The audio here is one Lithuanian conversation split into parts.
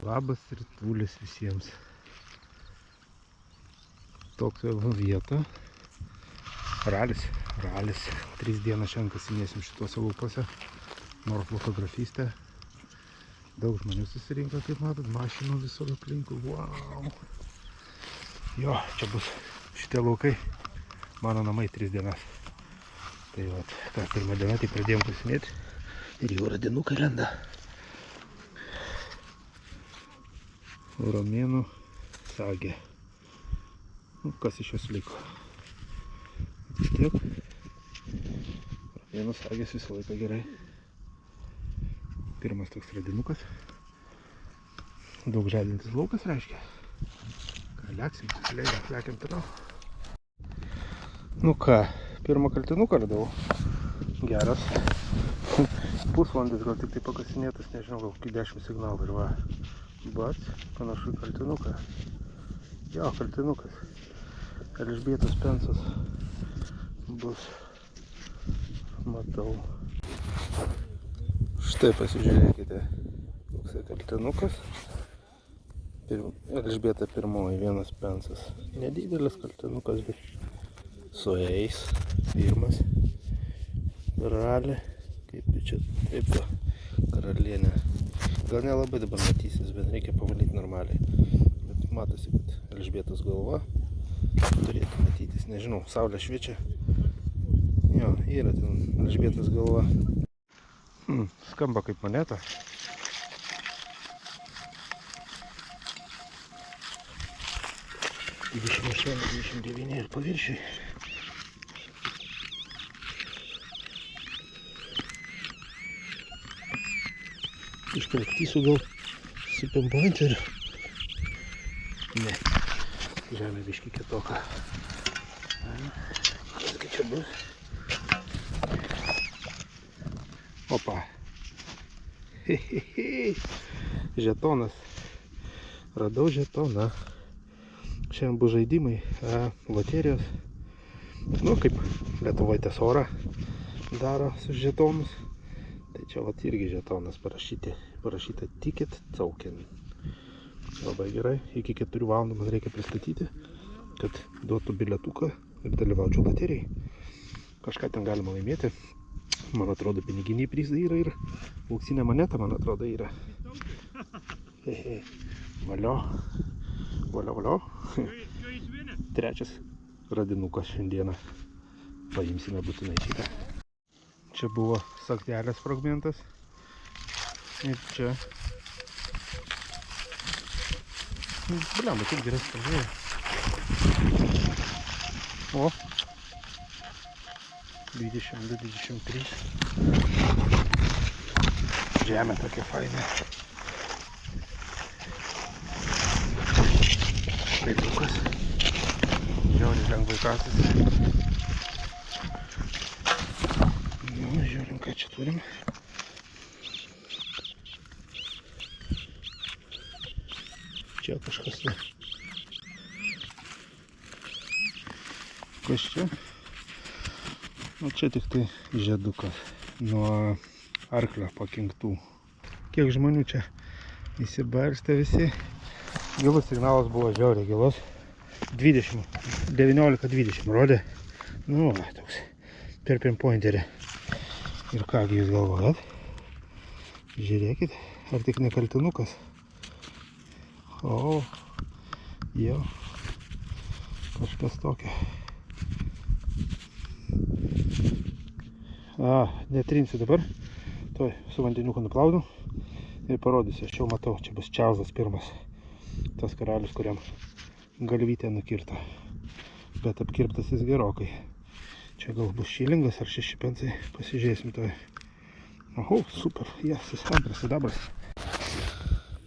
Labas rytulis visiems. Tokia vieta. Ralis. 3 dienas šiandien kasinėsim šituose laukose. Nors fotografistė. Daug žmonių susirinko, kaip matot, mašinų visur aplinkui. Wow. Jo, čia bus šitie laukai. Mano namai 3 dienas. Tai vat, ką pirmą dieną tai pradėjom kasinėti. Ir jau radinukai lenda. Romėnų sagė. Kas iš jos liko? Vis tiek. Romėnų sagės visą laiką gerai. Pirmas toks radinukas. Daug žadintis laukas reiškia. Ką, leksim, lekiam toliau. Nu ką, pirmą kaltinuką radau. Geras. Pusvalandis gal tik tai pakasinėtas, nežinau, gal iki 10 signalų ir va. Bet panašu į kaltinuką. Jo, kaltinukas. Elžbietos pensas bus. Matau. Štai pasižiūrėkite. Koksai kaltinukas. Elžbieta pirmoji, vienas pensas. Nedidelis kaltinukas, bet su eis. Pirmas. Ralė. Kaip čia taip va. Karalienė. Gal nelabai dabar matysis, bet reikia pavalyti normaliai. Bet matosi, kad Elžbietos galva turėtų matytis. Nežinau, saulė šviečia. Jo, yra ten Elžbietos galva. Skamba kaip moneta. — 28-29 ir paviršiai. Iškraktysiu gal su pinpointeriu. Ne, žemė biški kitoka. Kasgi čia bus? Opa. Žetonas. Radau žetoną. Šiandien bus žaidimai, loterijos. Nu, kaip Lietuvoje tesora daro su žetonus. Tai čia vat irgi žetonas parašyta ticket token. Labai gerai, iki 4 valandų man reikia pristatyti, kad duotų bilietuką ir dalyvaučiau loterijai. Kažką ten galima laimėti. Man atrodo, piniginiai prizai yra ir auksinė moneta, man atrodo, yra. Valio. Valio. Trečias radinukas šiandieną. Paimsime būtinai šitą. Čia buvo saktelės fragmentas. Ir čia. Bliam, bet taip gerai spalvėja. O. 22-23. Žemė tokia faina. Vaidukas. Žiauriai lengvai kasasi. Žiūrim, ką čia turim. Čia kažkas tai. Kas čia? O čia tik tai žiedukas nuo arklio pakinktų. Kiek žmonių čia įsibarstė visi. Gilus signalas buvo žiauriai gilus. 19-20 rodė. Nu, toks per pinpointerį. Ir kągi jūs galvojat? Žiūrėkit, ar tik ne kaltinukas? O, jo, kažkas tokio. Netrinsiu dabar. Tuoj su vandeniuku nuplaunu ir parodysiu. Aš jau matau, čia bus Čarlzas pirmas. Tas karalius, kuriam galvytė nukirta. Bet apkirptas jis gerokai. Čia gal bus šilingas ar 6 pensai. Pasižiūrėsim toj. Oho, super. Jas, antras sidabras.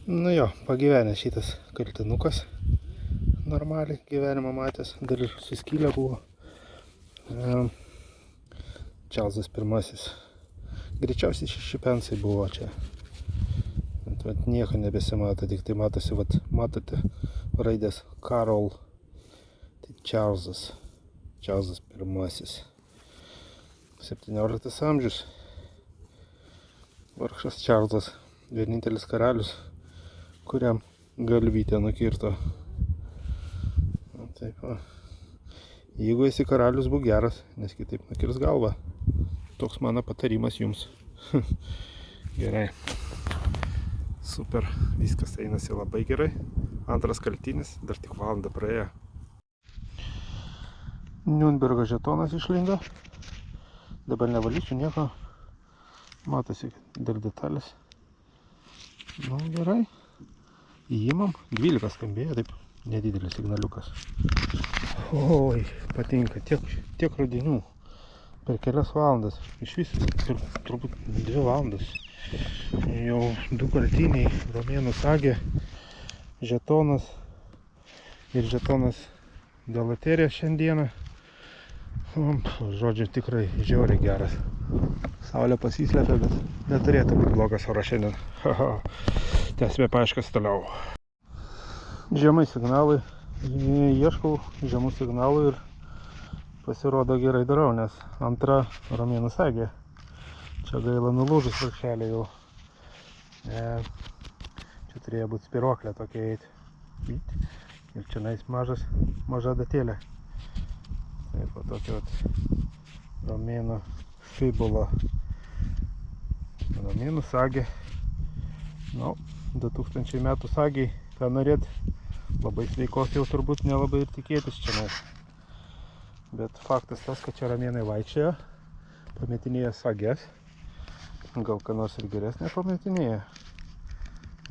Nu jo, pagyvenęs šitas kaltinukas. Normaliai gyvenimą matęs. Dar ir suskylę buvo. Čarlzas pirmasis. Greičiausiai 6 pensai buvo čia. Bet nieko nebesimato. Tik tai matosi, matote raidės Karol. Tai Čarlzas. Čarlzas pirmasis. 17 amžius. Vargšas Čarlzas. Vienintelis karalius, kuriam galvytę nukirto. Taip va. Jeigu esi karalius, būk geras, nes kitaip nukirs galvą. Toks mano patarimas jums. Gerai. Super. Viskas einasi labai gerai. Antras kaltinis, dar tik valandą praėjo. Niunbergo žetonas išlindo. Dabar nevalysiu nieko. Matosi dar detalės. Nu, gerai. Įimam. 12 skambėjo, taip. Nedidelis signaliukas. Oi, patinka. Tiek radinių. Per kelias valandas. Iš viso per turbūt 2 valandas. Jau 2 kaltiniai. Romėnų sagė. Žetonas. Ir žetonas dėl loterijos šiandieną. Žodžiu, tikrai žiauriai geras. Saulė pasislepia, bet neturėtų būti blogas oras šiandien. Tęsime paieškas toliau. Žemai signalai. Ieškau žemų signalų ir pasirodo gerai darau, nes antra romėnų sagė. Čia gaila nulūžus varkšelė jau. Čia turėjo būti spiruoklė tokia eiti. Ir čia nais maža datėlė. Taip, va tokia romėnų fibula. Romėnų sagė. Nu, 2000 metų sagiai, ką norėt, labai sveikos jau turbūt nelabai ir tikėtis čia. Bet faktas tas, kad čia romėnai vaikščiojo, pametinėja sages. Gal ką nors ir geresnė pametinėja.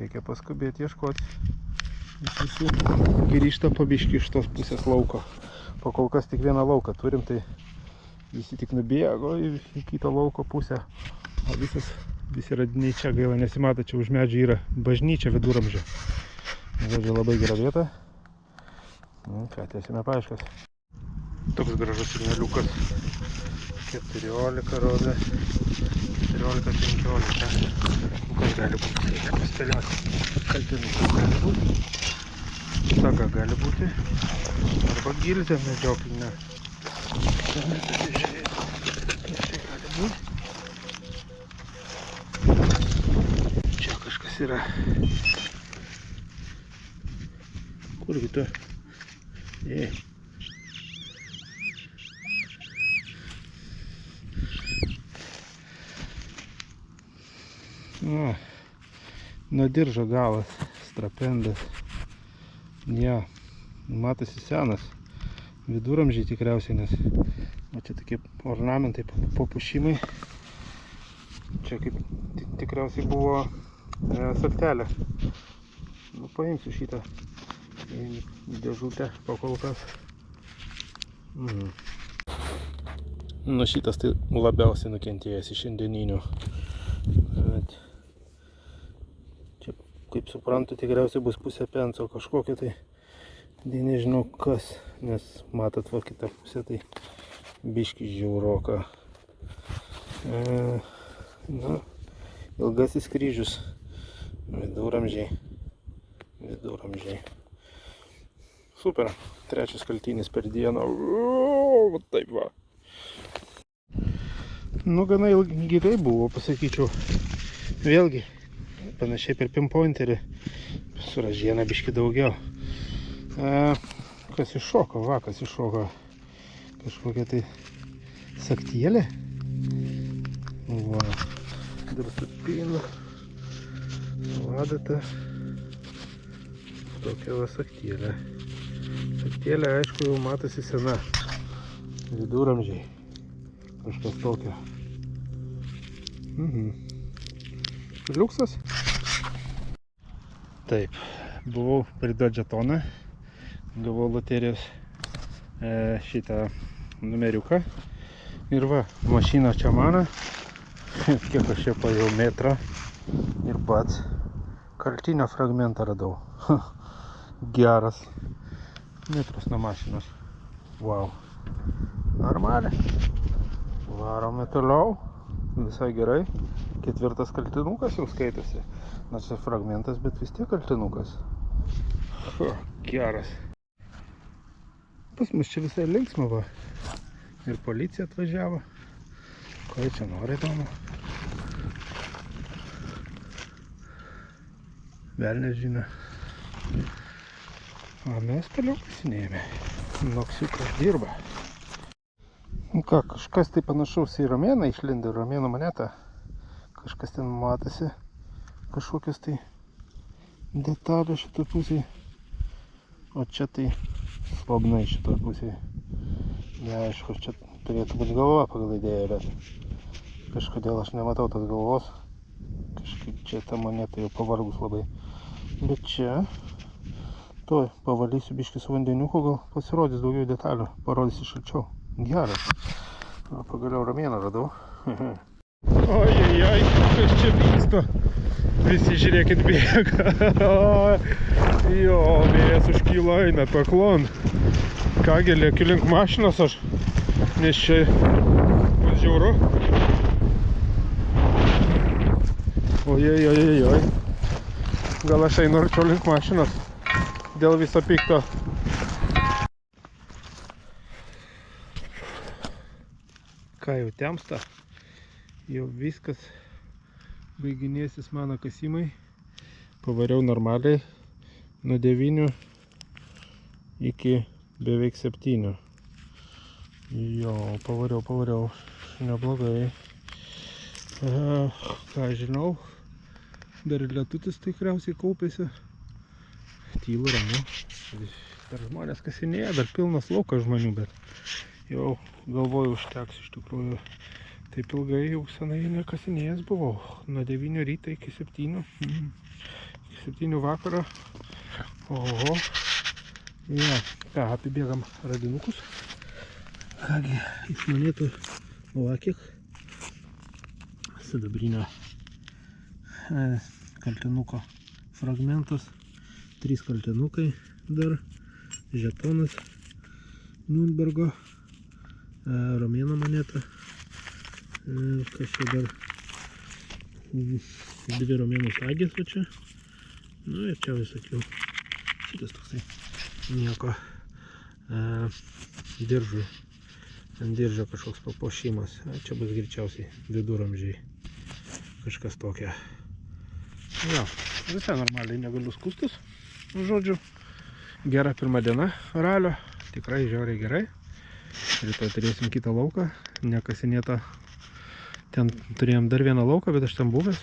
Reikia paskubėti ieškoti. Visi grįžtam pabiškį iš tos pusės lauko. Po kol kas tik vieną lauką turim, tai visi tik nubėgo į kitą lauko pusę. O visi radiniai čia, gaila nesimato, čia už medžių yra bažnyčia viduramžio. Žodžiu, labai gera vieta. Ką, tęsime paieškas. Toks gražus signaliukas. 14 rodo. 14-15. Kas gali būti? Paspėlioti. Kaltinukas gali būti. Saga gali būti. Arba gilzė medžioklinė. Čia gali būti. Čia kažkas yra. Kurgi tu? Nuo diržo galas, strapendas. Ja, matosi senas. Viduramžiai tikriausiai, nes čia tokie ornamentai, papuošimai. Čia kaip tikriausiai buvo saltelė. Nu, paimsiu šitą į dėžutę pakolkas. Nu, šitas tai labiausiai nukentėjęs iš šiandieninių. Čia, kaip suprantu, tikriausiai bus pusė penso kažkokia tai. Nežinau kas, nes matot, va kitą pusę tai biški žiauroka. Nu, ilgasis kryžius. Viduramžiai. Super. Trečias kaltinis per dieną. O, taip va. Nu, gana ilgai buvo, pasakyčiau. Vėlgi, panašiai per pinpointerį. Su ražiena biški daugiau. Kas iššoko? Va, kas iššoko. Kažkokia tai saktėlė. Va. Dar supinu. Vadata. Tokia va saktėlė. Saktėlė, aišku, jau matosi sena. Viduramžiai. Kažkas tokio. Liuksas. Taip, buvau priduot žetoną. Gavau loterijos šitą numeriuką. Ir va, mašina čia mano. Kiek aš čia paėjau metrą. Ir pats kaltinio fragmentą radau. Geras. Metras nuo mašinos. Wow. Normaliai. Varome toliau. Visai gerai. 4 kaltinukas jau skaitosi. Nors čia fragmentas, bet vis tiek kaltinukas. Geras. Pas mus čia visai linksma va. Ir policija atvažiavo. Ko jie čia nori įdomu? velnias žino. O mes toliau kasinėjame. Noksiukas dirba. Nu ką, kažkas tai panašaus į romėną išlindė, romėnų monetą. Kažkas ten matosi. Kažkokios tai detalės šitoj pusėje. O čia tai slognai šitoj pusėje. Neaišku, čia turėtų būti galva pagal idėją, bet kažkodėl aš nematau tos galvos. Kažkaip čia ta moneta jau pavargus labai. Bet čia tuoj pavalysiu biškį su vandeniuku, gal pasirodys daugiau detalių, parodysiu šalčiau. Geras. O, pagaliau romėną radau. Ojejoj, kas čia vyksta? Visi žiūrėkit bėga. Jo, vėjas užkyla, eina paklon. Kągi, lėkiu link mašinos aš, nes čia bus žiauru. Ojejojojoj. Gal aš einu arčiau link mašinos dėl viso pikto. Ką jau temsta, jau viskas baiginėsis mano kasimai. Pavariau normaliai nuo 9 iki beveik 7. Jo, pavariau neblogai. Ką žinau, dar lietutis tikriausiai kaupėsi. Tylu, ramu. Dar žmonės kasinėja, dar pilnas laukas žmonių, bet jau galvoju užteks iš tikrųjų. Taip ilgai jau senai nekasinėjęs buvau. Nuo 9 ryto iki 7. Iki 7 vakaro. Oho. Ja, ką, apibėgam radinukus. Kągi, iš monetų lakik. Sidabrinio kaltinuko fragmentas. 3 kaltinukai dar. Žetonas Nürnbergo. Romėno moneta. Kas čia dar? 2 romėnų sagės va čia. Nu ir čia visokių. Šitas toksai nieko. Diržui. Ant diržo kažkoks papuošimas. Čia bus greičiausiai viduramžiai. Kažkas tokia. Jo, visai normaliai, negaliu skustis. Žodžiu, gera pirma diena ralio. Tikrai žiauriai gerai. Rytoj turėsim kitą lauką. Nekasinėta. Ten turėjom dar vieną lauką, bet aš ten buvęs.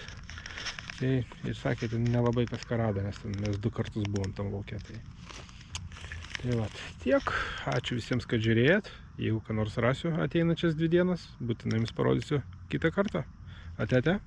Tai ir sakė, ten nelabai kas ką rado, nes mes 2 kartus buvom tam lauke. Tai vat, tiek. Ačiū visiems, kad žiūrėjot. Jeigu ką nors rasiu ateinačias 2 dienas, būtinai jums parodysiu kitą kartą. Ate.